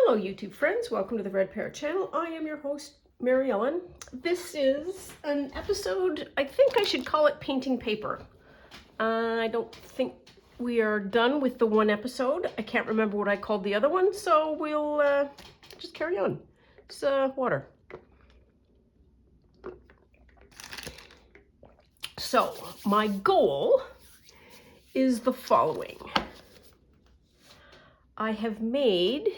Hello YouTube friends, welcome to the Red Parrot channel. I am your host, Mary Ellen. This is an episode, I think I should call it Painting Paper. I don't think we are done with the one episode. I can't remember what I called the other one, so we'll just carry on. It's water. So, my goal is the following. I have made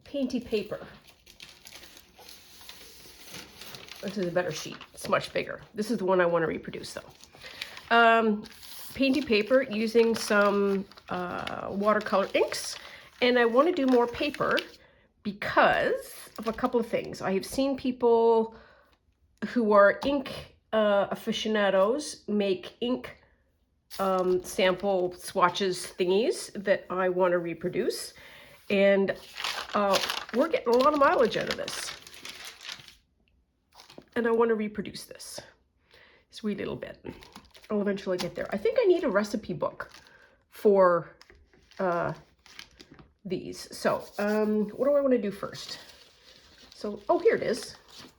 painty paper. This is a better sheet. It's much bigger. This is the one I want to reproduce though. Painty paper using some watercolor inks, and I want to do more paper because of a couple of things. I have seen people who are ink aficionados make ink sample swatches thingies that I want to reproduce, and we're getting a lot of mileage out of this, and I want to reproduce this wee little bit. I'll eventually get there. I think I need a recipe book for these. So what do I want to do first? So, oh, here it is.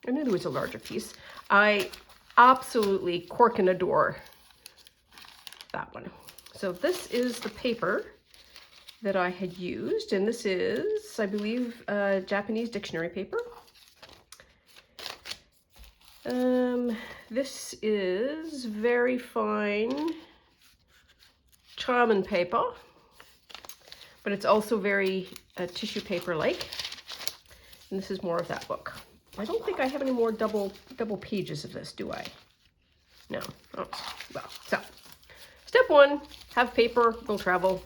I knew there was a larger piece. I absolutely cork and adore that one. So this is the paper that I had used, and this is, I believe, Japanese dictionary paper. This is very fine charmin paper, but it's also very tissue paper-like. And this is more of that book. I don't think I have any more double pages of this, do I? No. Oh, well, so step one, have paper, will travel.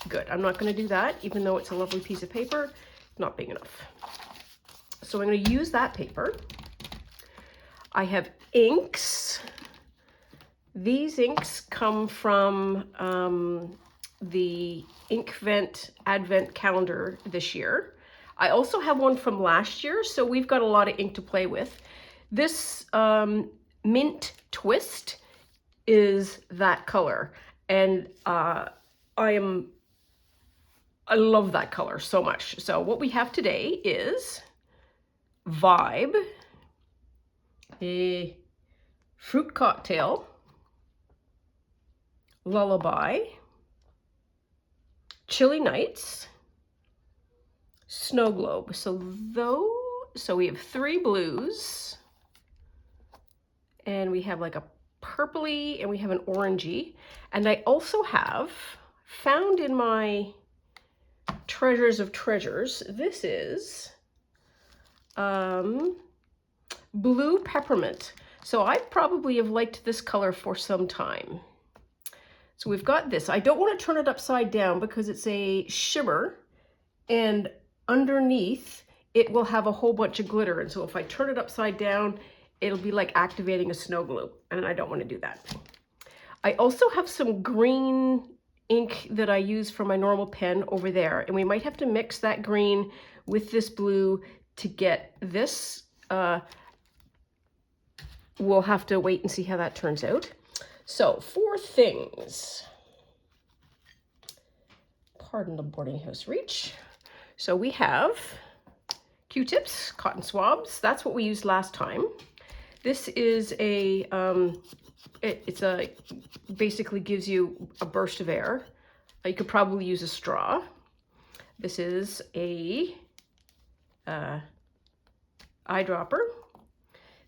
Good. I'm not going to do that, even though it's a lovely piece of paper. Not big enough. So I'm going to use that paper. I have inks. These inks come from the Inkvent Advent calendar this year. I also have one from last year, so we've got a lot of ink to play with. This Mint Twist is that color, and I love that color so much. So what we have today is Vibe, a Fruit Cocktail, Lullaby, Chilly Nights, Snow Globe. So we have 3 blues, and we have like a purpley, and we have an orangey, and I also have found in my treasures of treasures, this is blue peppermint. So I probably have liked this color for some time. So we've got this. I don't want to turn it upside down because it's a shimmer, and underneath it will have a whole bunch of glitter, and so if I turn it upside down, it'll be like activating a snow globe, and I don't want to do that. I also have some green ink that I use for my normal pen over there, and we might have to mix that green with this blue to get this. We'll have to wait and see how that turns out. So 4 things. Pardon the boarding house reach. So we have Q-tips, cotton swabs. That's what we used last time. This is a, basically gives you a burst of air. You could probably use a straw. This is a eyedropper.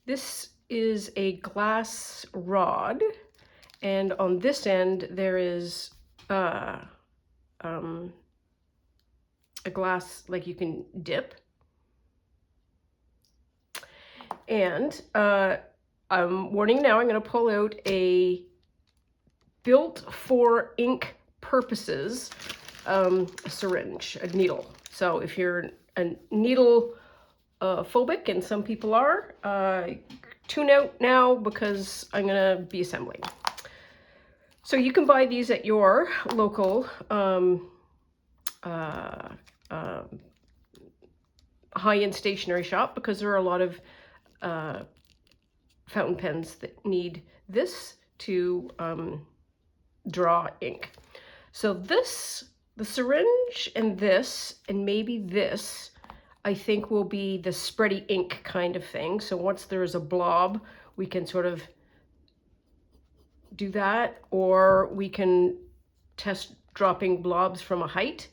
This is a glass rod, and on this end there is a glass like you can dip. And I'm warning now, I'm going to pull out a built for ink purposes syringe, a needle. So if you're a needle phobic, and some people are, tune out now because I'm going to be assembling. So you can buy these at your local high-end stationery shop, because there are a lot of fountain pens that need this to draw ink. So this, the syringe and this, and maybe this, I think will be the spready ink kind of thing. So once there is a blob, we can sort of do that, or we can test dropping blobs from a height.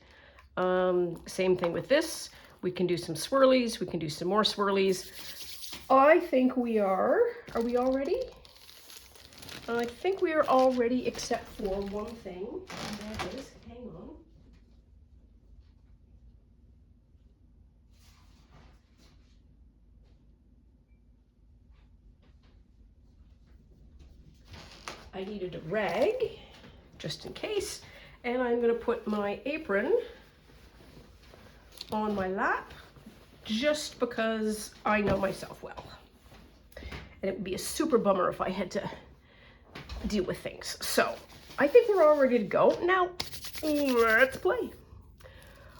Same thing with this. We can do some swirlies. We can do some more swirlies. I think we are we all ready? I think we are all ready except for one thing. That is, hang on. I needed a rag, just in case, and I'm going to put my apron on my lap, just because I know myself well. And it would be a super bummer if I had to deal with things. So, I think we're all ready to go. Now, let's play.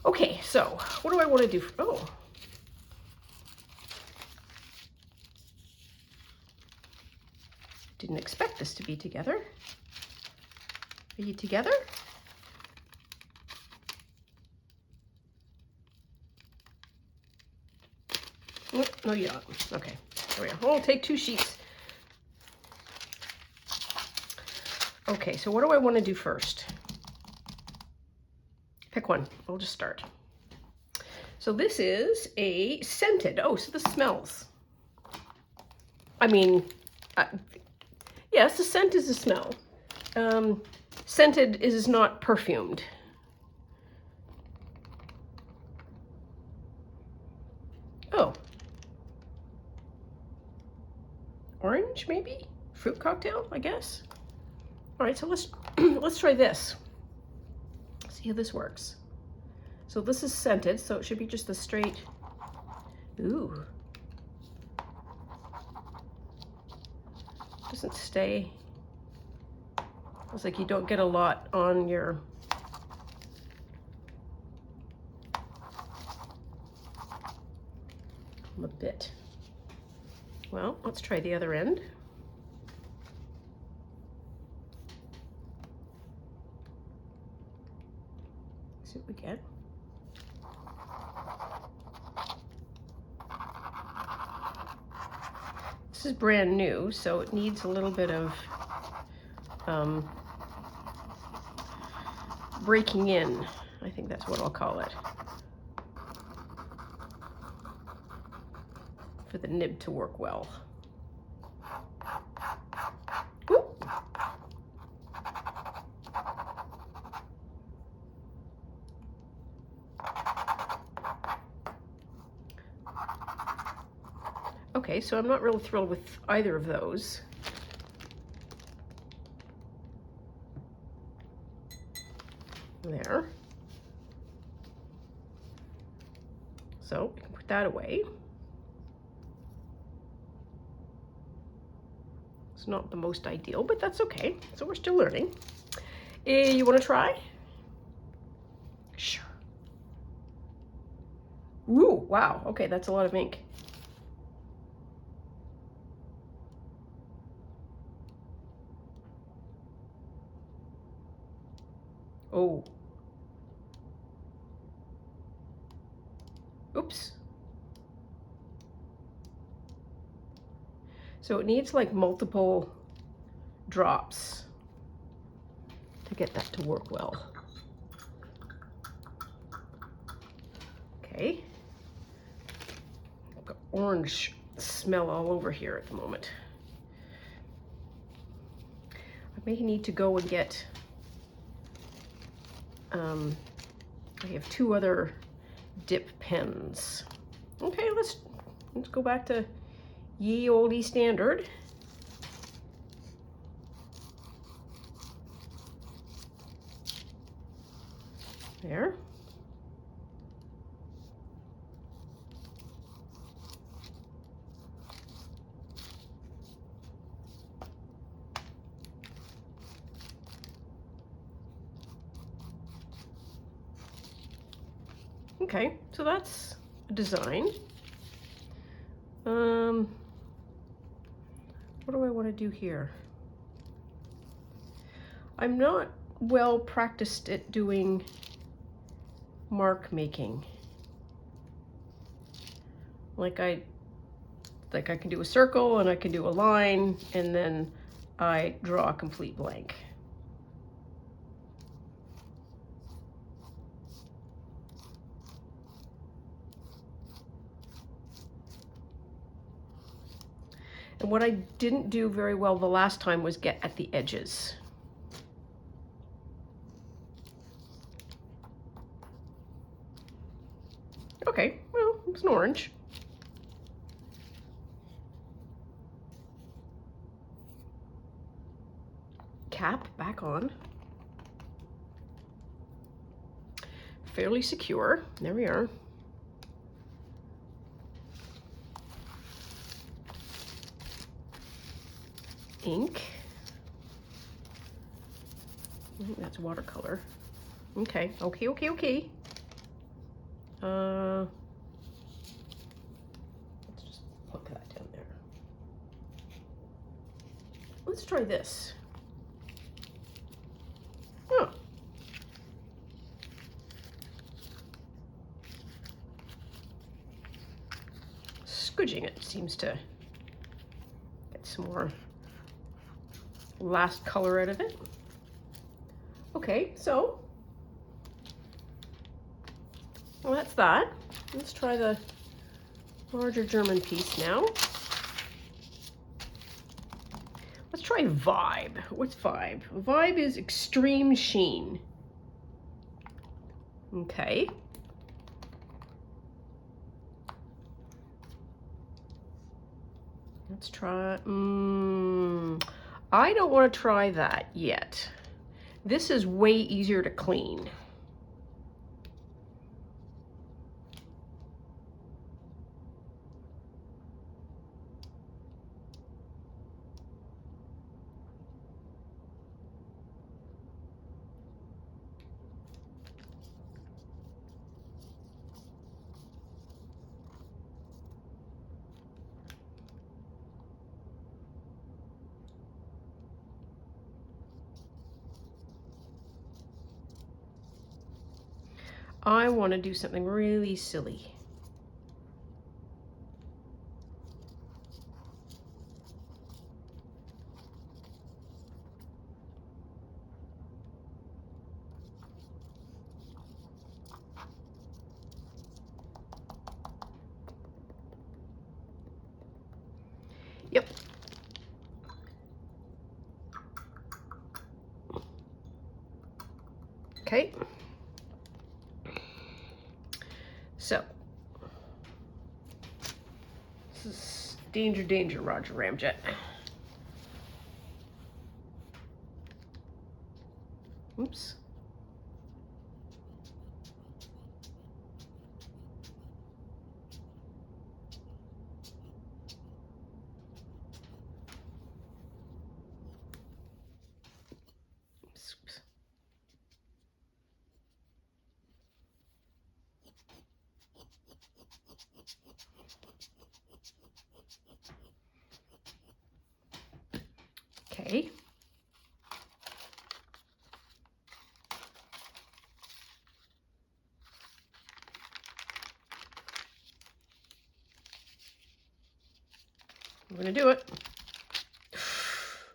Okay, so, what do I want to do? Oh. Didn't expect this to be together. Are you together? No, you're not. Okay, there we go. I'll take 2 sheets. Okay, so what do I want to do first? Pick one. I'll just start. So this is a scented. Oh, so this smells. I mean, yes, the scent is a smell. Scented is not perfumed. Oh. Orange, maybe? Fruit cocktail, I guess. All right, so let's try this. See how this works. So this is scented, so it should be just a straight. Ooh. Doesn't stay. It's like you don't get a lot on your. A bit. Well, let's try the other end. See what we get. This is brand new, so it needs a little bit of breaking in. I think that's what I'll call it. For the nib to work well. Whoop. Okay, so I'm not real thrilled with either of those. There. So we can put that away. It's not the most ideal, but that's okay. So we're still learning. You want to try? Sure. Ooh, wow. Okay, that's a lot of ink. Oh. Oops. So it needs like multiple drops to get that to work well. Okay. I've got orange smell all over here at the moment. I may need to go and get, I have 2 other dip pens. Okay, let's go back to ye olde standard. There. Okay, so that's a design. What do I want to do here? I'm not well practiced at doing mark making. Like I can do a circle and I can do a line and then I draw a complete blank. And what I didn't do very well the last time was get at the edges. Okay, well, it's an orange. Cap back on. Fairly secure. There we are. Ink. I think that's watercolor. Okay, okay. Let's just plug that down there. Let's try this. Oh. Squidging it seems to get some more last color out of it. Okay, so, well, that's that. Let's try the larger German piece now. Let's try Vibe. What's Vibe? Vibe is extreme sheen. Okay. Let's try, I don't want to try that yet. This is way easier to clean. I want to do something really silly. Yep. Okay. So, this is danger, Roger Ramjet. Oops. Oops. Okay. I'm gonna do it.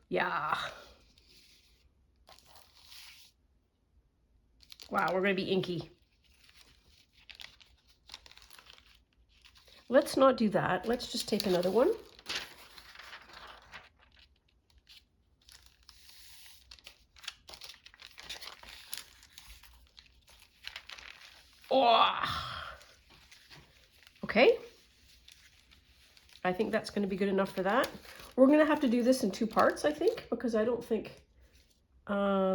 Yeah. Wow, we're gonna be inky. Let's not do that. Let's just take another one. Oh. Okay. I think that's going to be good enough for that. We're going to have to do this in 2 parts, I think, because I don't think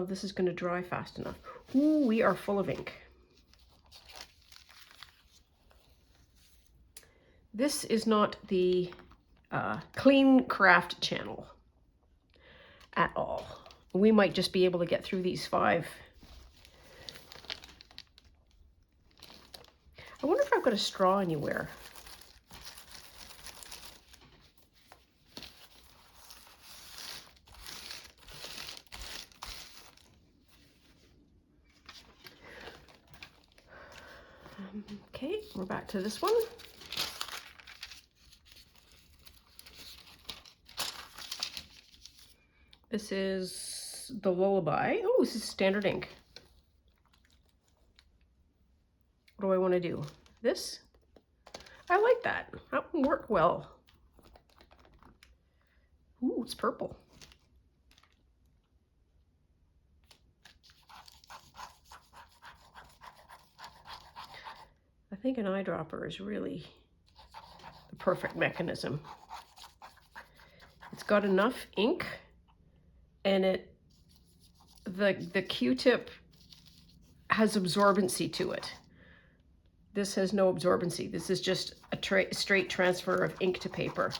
this is going to dry fast enough. Ooh, we are full of ink. This is not the clean craft channel at all. We might just be able to get through these 5. I wonder if I've got a straw anywhere. Okay, we're back to this one. This is the Lullaby. Oh, this is standard ink. What do I want to do? This? I like that. That would work well. Ooh, it's purple. I think an eyedropper is really the perfect mechanism. It's got enough ink, and the Q-tip has absorbency to it. This has no absorbency. This is just a straight transfer of ink to paper.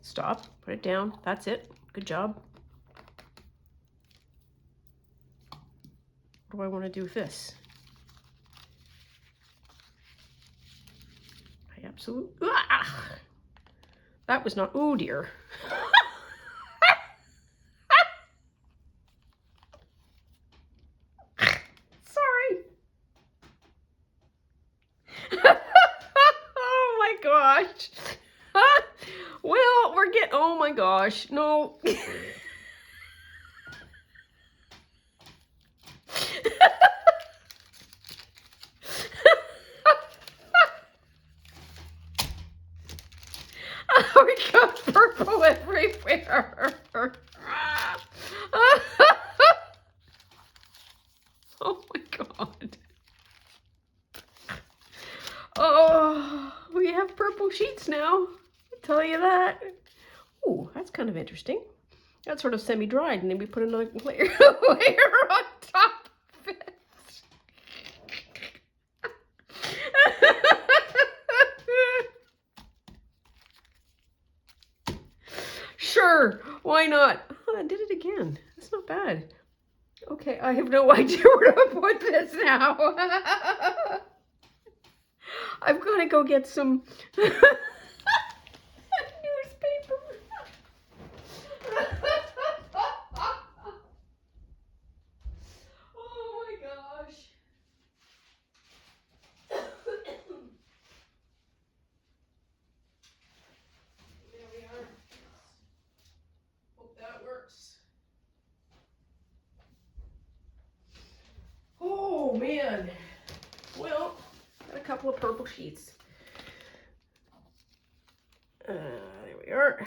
Stop, put it down. That's it. Good job. What do I want to do with this? I absolutely... Ah! That was not... Oh, dear. Sorry. Oh, my gosh. Well, we're getting... Oh, my gosh. No. We got purple everywhere. Oh my God. Oh, we have purple sheets now. I'll tell you that. Ooh, that's kind of interesting. That's sort of semi-dried, and then we put another layer on top of it. Sure, why not? Oh, I did it again. That's not bad. Okay, I have no idea where to put this now. I've got to go get some newspaper. Oh my gosh. There we are. Hope that works. Oh man. Well, got a couple of purple sheets. There we are.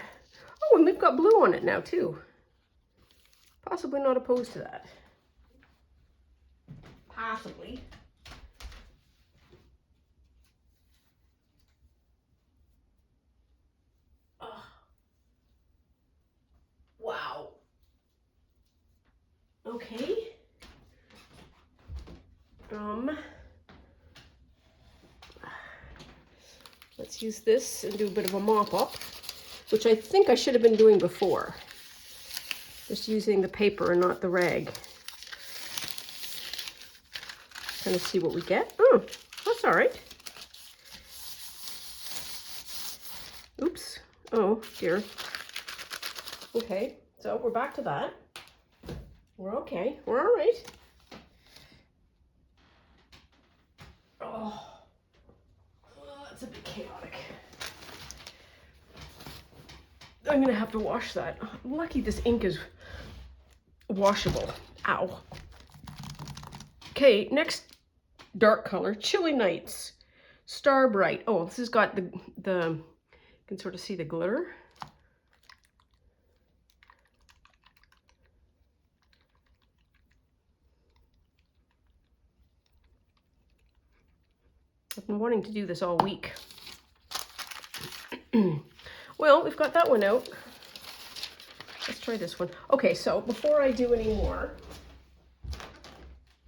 Oh, and we've got blue on it now too. Possibly not opposed to that. Possibly. Oh. Wow. Okay. Let's use this and do a bit of a mop up, which I think I should have been doing before. Just using the paper and not the rag. Kind of see what we get. Oh, that's all right. Oops. Oh, dear. Okay, so we're back to that. We're okay. We're all right. Oh, that's a bit chaotic. I'm gonna have to wash that. I'm lucky this ink is washable. Ow. Okay, next dark color, Chilly Nights, Star Bright. Oh, this has got the you can sort of see the glitter. I've been wanting to do this all week. Well, we've got that one out. Let's try this one. Okay, so before I do any more,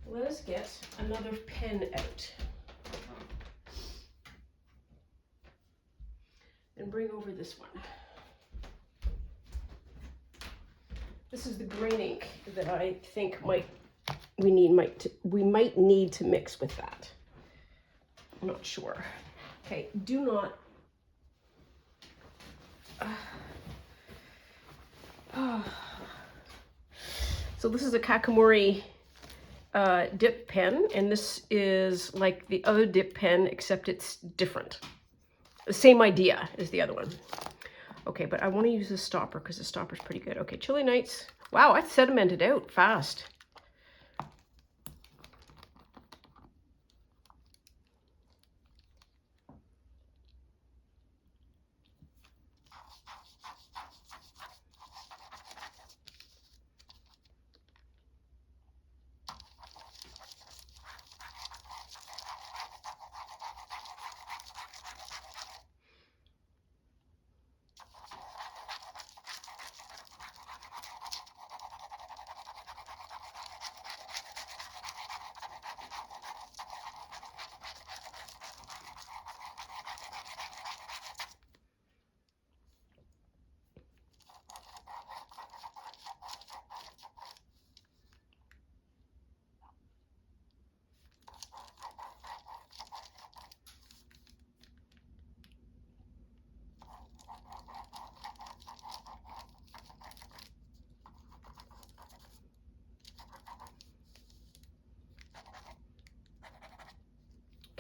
let us get another pen out. And bring over this one. This is the green ink that I think we might need to mix with that. I'm not sure. Okay, do not. So this is a Kakamori dip pen, and this is like the other dip pen, except it's different. The same idea as the other one. Okay, but I want to use the stopper because the stopper's pretty good. Okay, Chilly Nights. Wow, I sedimented out fast.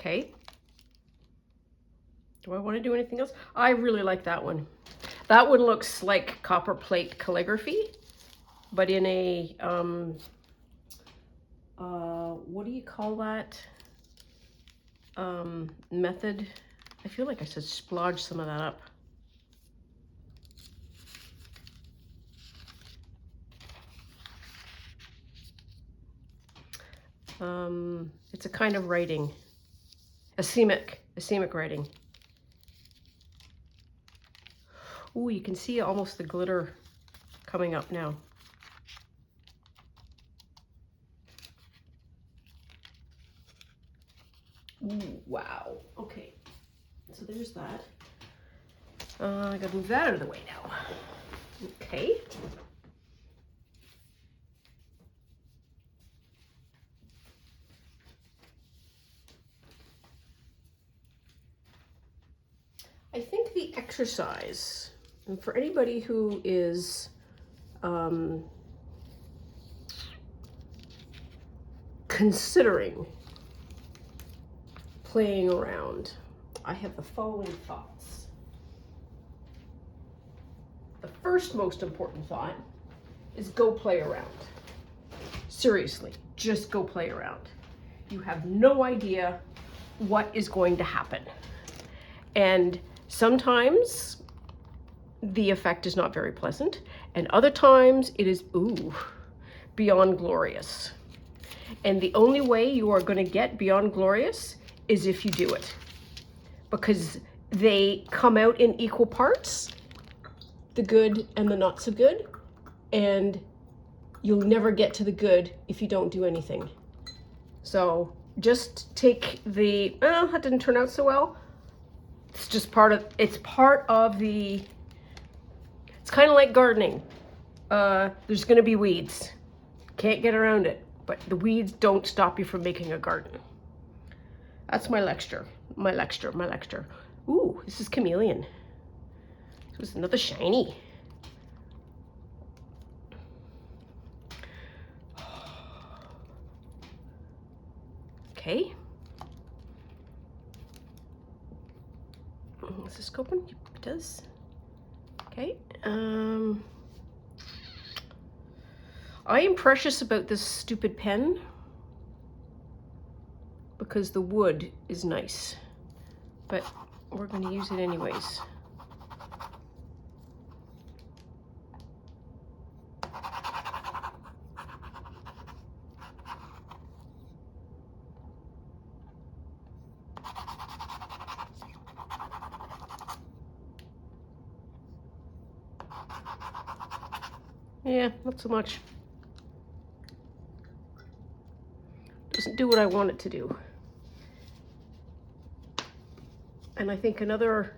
Okay. Do I want to do anything else? I really like that one. That one looks like copper plate calligraphy, but in a, what do you call that method? I feel like I should splodge some of that up. It's a kind of writing, acemic writing. Ooh, you can see almost the glitter coming up now. Ooh, wow. Okay, so there's that. I gotta move that out of the way now. Okay. I think the exercise, and for anybody who is considering playing around, I have the following thoughts. The first most important thought is go play around. Seriously, just go play around. You have no idea what is going to happen. And sometimes the effect is not very pleasant, and other times it is, ooh, beyond glorious. And the only way you are going to get beyond glorious is if you do it, because they come out in equal parts, the good and the not so good, and you'll never get to the good if you don't do anything. So just take the, oh, that didn't turn out so well. It's just it's kind of like gardening. There's going to be weeds. Can't get around it, but the weeds don't stop you from making a garden. That's my lecture. Ooh, this is Chameleon. This is another shiny. Okay. Is this open? It does. Okay. I am precious about this stupid pen because the wood is nice, but we're going to use it anyways. Yeah, not so much. Doesn't do what I want it to do. And I think another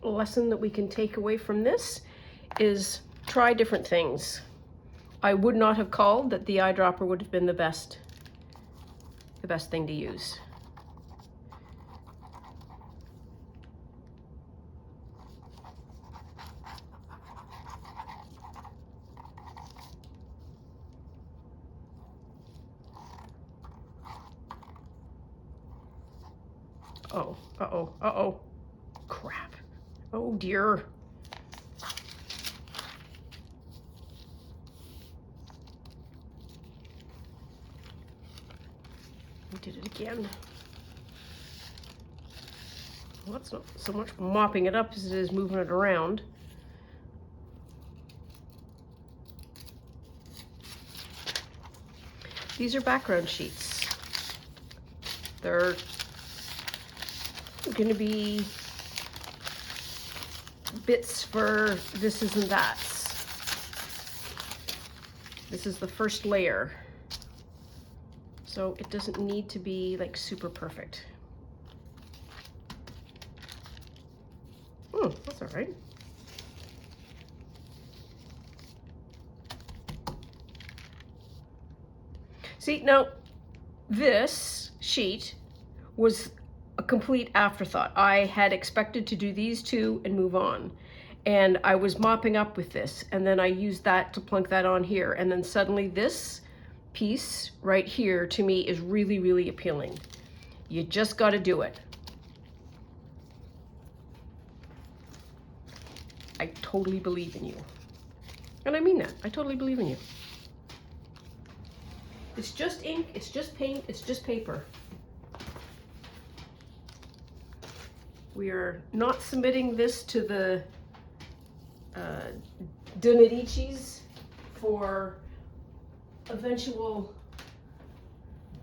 lesson that we can take away from this is try different things I would not have called that the eyedropper would have been the best thing to use. Oh, uh-oh, uh-oh. Crap. Oh dear. We did it again. Well, that's not so much mopping it up as it is moving it around. These are background sheets. They're going to be bits for this and that's. This is the first layer. So it doesn't need to be like super perfect. Oh, that's all right. See, now this sheet was a complete afterthought. I had expected to do these two and move on. And I was mopping up with this, and then I used that to plunk that on here. And then suddenly this piece right here to me is really, really appealing. You just got to do it. I totally believe in you. And I mean that. I totally believe in you. It's just ink, it's just paint, it's just paper. We are not submitting this to the De Medicis for eventual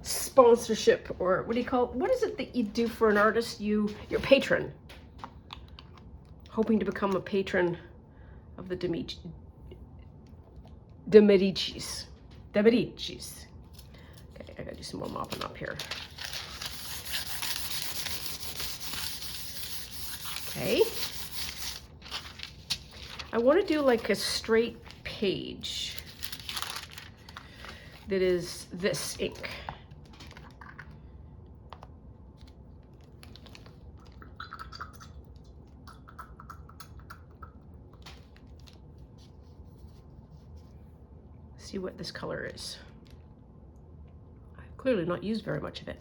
sponsorship, or what do you call it? What is it that you do for an artist? Your patron. Hoping to become a patron of the De Medicis. De Medicis. Okay, I gotta do some more mopping up here. Okay. I want to do like a straight page that is this ink. See what this color is. I've clearly not used very much of it.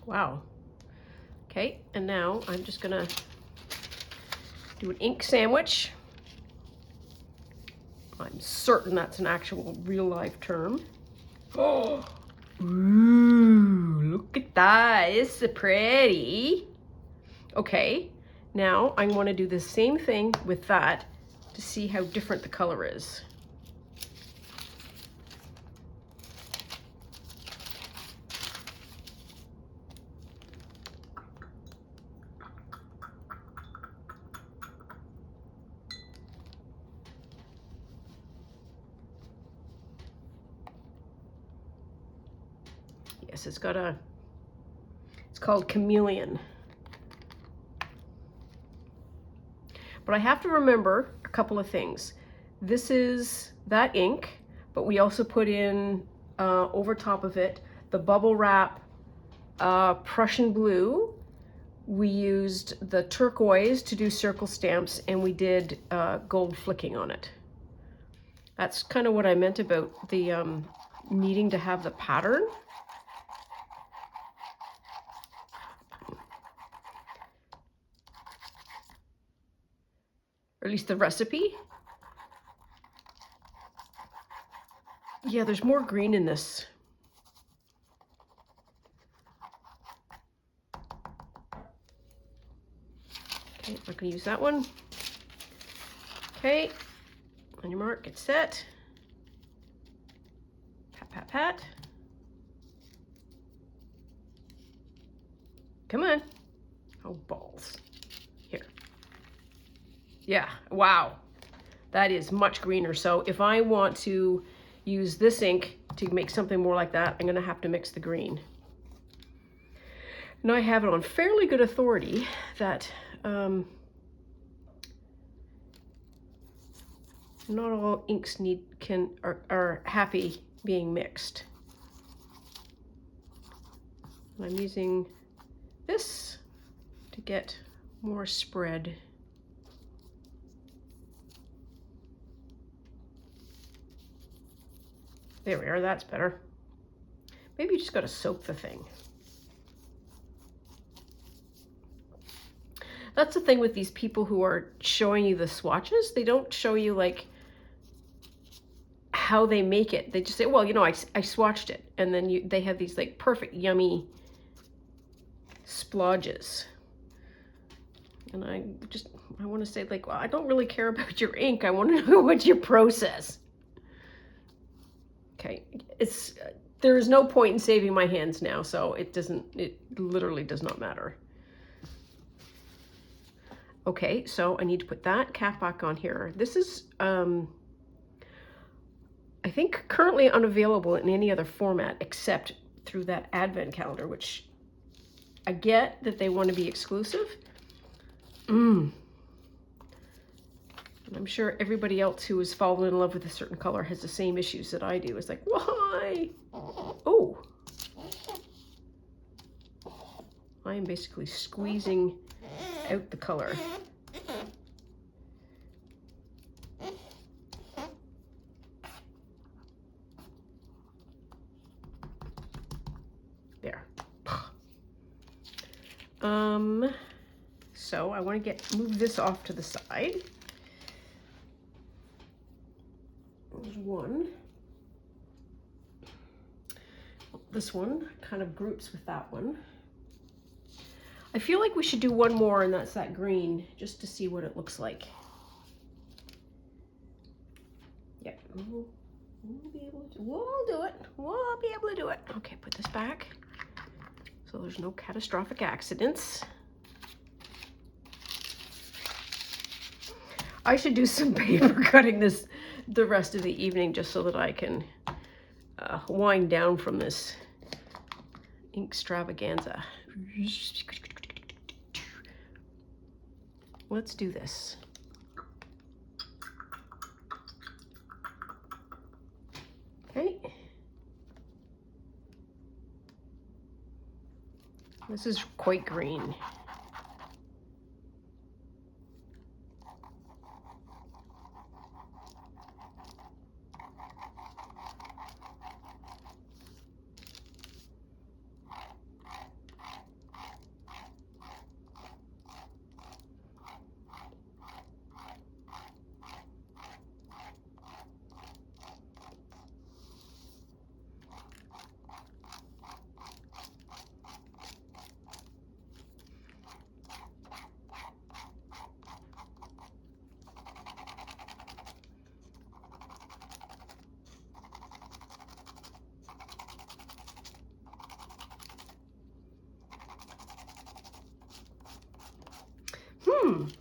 Wow. Okay, and now I'm just gonna do an ink sandwich. I'm certain that's an actual real life term. Oh, ooh, look at that, it's so pretty. Okay, now I want to do the same thing with that to see how different the color is. Yes, it's called Chameleon. But I have to remember a couple of things. This is that ink, but we also put in over top of it the bubble wrap Prussian blue. We used the turquoise to do circle stamps, and we did gold flicking on it. That's kind of what I meant about the needing to have the pattern. Or at least the recipe. Yeah, there's more green in this. Okay, I'm gonna use that one. Okay, on your mark, get set. Pat, pat, pat. Come on. Oh, balls. Here. Yeah, wow. That is much greener. So if I want to use this ink to make something more like that, I'm going to have to mix the green. Now I have it on fairly good authority that not all inks are happy being mixed. I'm using this to get more spread. There we are, that's better. Maybe you just got to soak the thing. That's the thing with these people who are showing you the swatches. They don't show you like how they make it. They just say, well, you know, I swatched it. And then they have these like perfect, yummy splodges. And I want to say like, well, I don't really care about your ink. I want to know what's your process. Okay, there is no point in saving my hands now, so it literally does not matter. Okay, so I need to put that cap back on here. This is, I think, currently unavailable in any other format except through that advent calendar, which I get that they want to be exclusive. And I'm sure everybody else who has fallen in love with a certain color has the same issues that I do. It's like, why? Oh. I am basically squeezing out the color. There. So I want to move this off to the side. There's one. This one kind of groups with that one. I feel like we should do one more, and that's that green, just to see what it looks like. Yeah, we'll be able to, we'll do it. We'll be able to do it. Okay, put this back so there's no catastrophic accidents. I should do some paper cutting the rest of the evening just so that I can wind down from this ink extravaganza. Let's do this. Okay. This is quite green.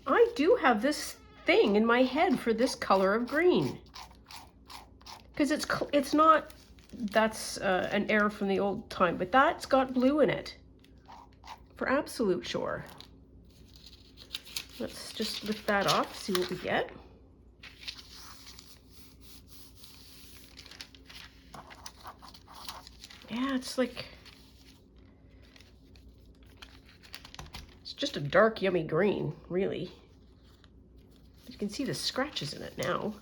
I do have this thing in my head for this color of green. Because it's not, that's an error from the old time, but that's got blue in it. For absolute sure. Let's just lift that off, see what we get. Yeah, it's like, it's just a dark, yummy green, really. You can see the scratches in it now.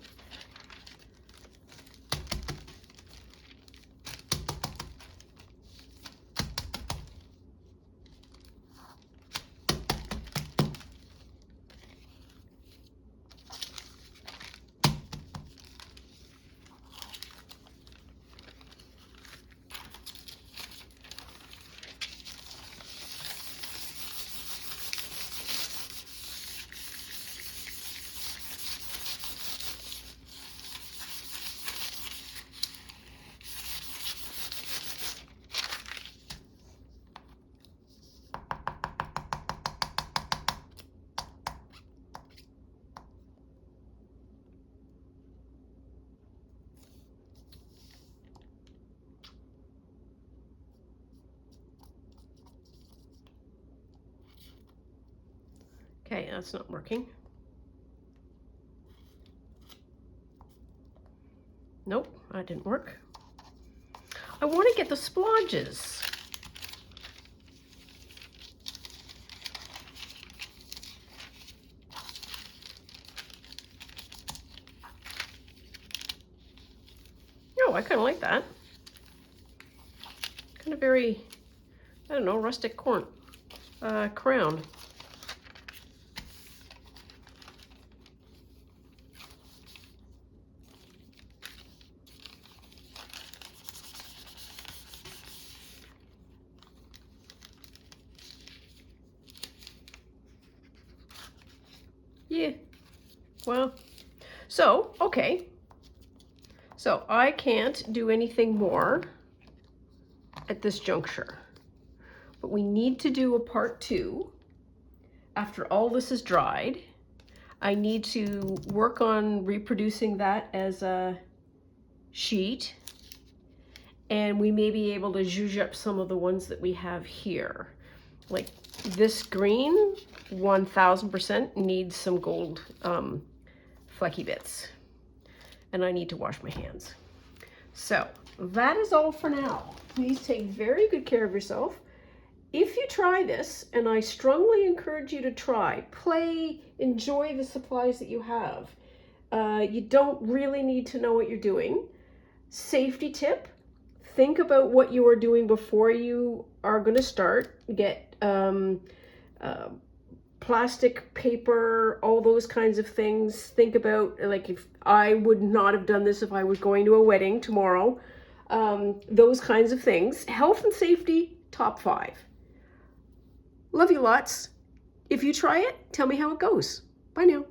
Okay, that's not working. Nope, that didn't work. I want to get the splodges. Oh, I kind of like that. Kind of very, I don't know, rustic crown. Yeah, well, so, okay. So I can't do anything more at this juncture, but we need to do a part 2 after all this is dried. I need to work on reproducing that as a sheet, and we may be able to zhuzh up some of the ones that we have here. Like this green, 1000% needs some gold flecky bits, and I need to wash my hands. So that is all for now. Please take very good care of yourself. If you try this, and I strongly encourage you to try, play, enjoy the supplies that you have. You don't really need to know what you're doing. Safety tip, think about what you are doing before you are going to start. Get plastic, paper, all those kinds of things. Think about, like, if I would not have done this if I was going to a wedding tomorrow. Those kinds of things. Health and safety, top 5. Love you lots. If you try it, tell me how it goes. Bye now.